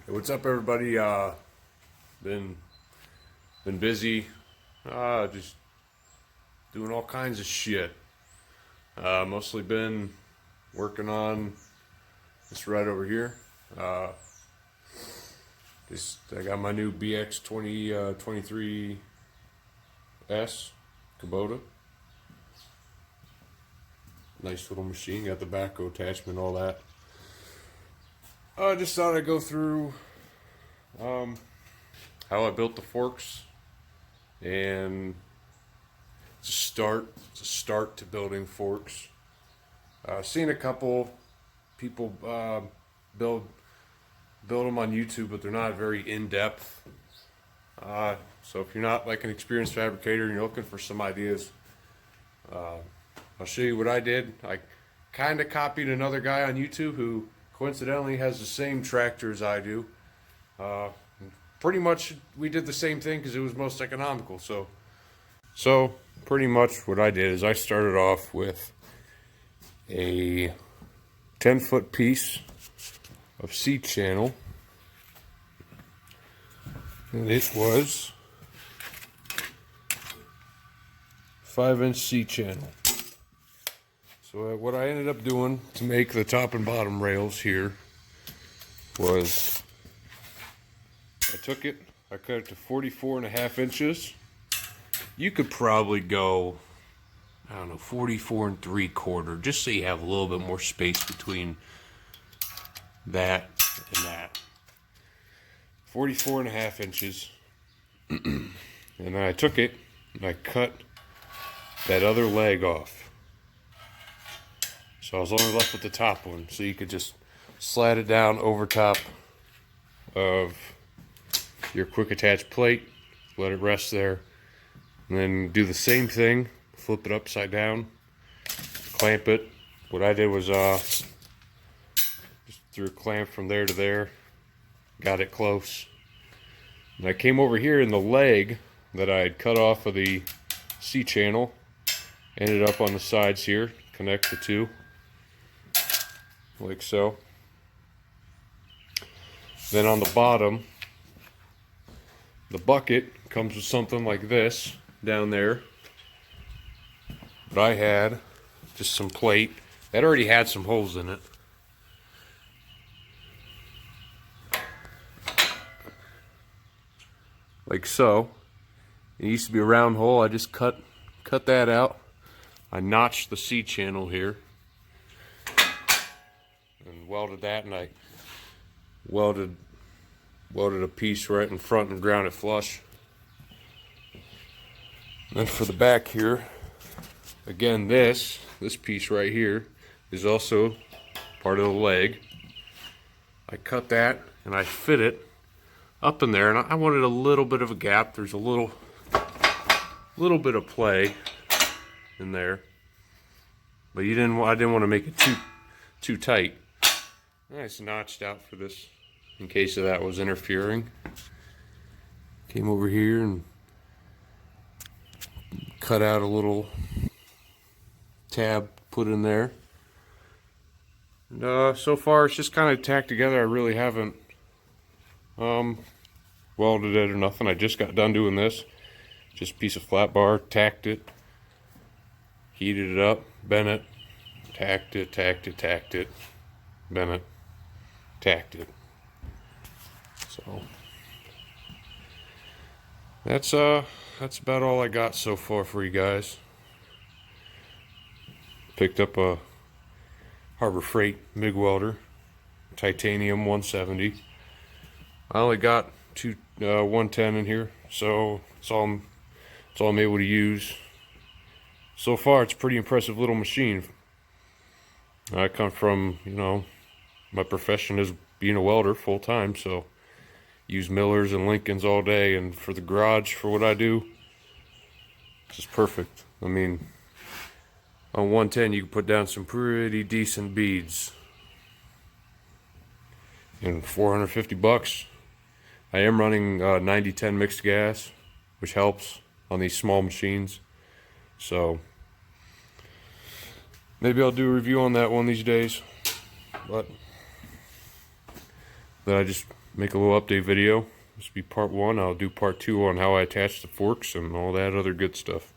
Hey, what's up, everybody? Been busy, just doing all kinds of shit. Mostly been working on this right over here. I got my new BX23S Kubota. Nice little machine. Got the backhoe attachment, all that. I just thought I'd go through how I built the forks, and it's a start to building forks. Seen a couple people build them on YouTube, but they're not very in-depth. So if you're not like an experienced fabricator and you're looking for some ideas, I'll show you what I did. I kind of copied another guy on YouTube who coincidentally has the same tractor as I do. Pretty much we did the same thing because it was most economical. So pretty much what I did is I started off with a 10-foot piece of C-channel, and it was 5-inch C-channel. So what I ended up doing to make the top and bottom rails here was I cut it to 44.5 inches. You could probably go, I don't know, 44 3/4, just so you have a little bit more space between that and that. 44.5 inches. And then I took it and I cut that other leg off. So I was only left with the top one. So you could just slide it down over top of your quick attach plate, let it rest there, and then do the same thing, flip it upside down, clamp it. What I did was just threw a clamp from there to there, got it close, and I came over here in the leg that I had cut off of the C-channel, ended up on the sides here, connect the two like so. Then on the bottom, the bucket comes with something like this down there. But I had just some plate that already had some holes in it. Like so. It used to be a round hole. I just cut that out. I notched the C-channel here and welded that, and I welded a piece right in front and ground it flush. And then for the back here, again, this piece right here is also part of the leg. I cut that and I fit it up in there, and I wanted a little bit of a gap. There's a little bit of play in there, but I didn't want to make it too tight. And I just notched out for this in case of that was interfering. Came over here and cut out a little tab, put in there. And so far it's just kind of tacked together. I really haven't welded it or nothing. I just got done doing this. Just a piece of flat bar, tacked it, heated it up, bent it, tacked it, bent it, tacked it. So that's about all I got so far for you guys. Picked up a Harbor Freight MIG welder, titanium 170. I only got 110 in here, so it's all I'm able to use. So far, it's a pretty impressive little machine. I come from, my profession is being a welder full time, so use Millers and Lincolns all day, and for the garage, for what I do, it's just perfect. I mean, on 110 you can put down some pretty decent beads. And $450, I am running 90-10 mixed gas, which helps on these small machines. So maybe I'll do a review on that one these days. But then I just make a little update video. This will be part 1. I'll do part 2 on how I attach the forks and all that other good stuff.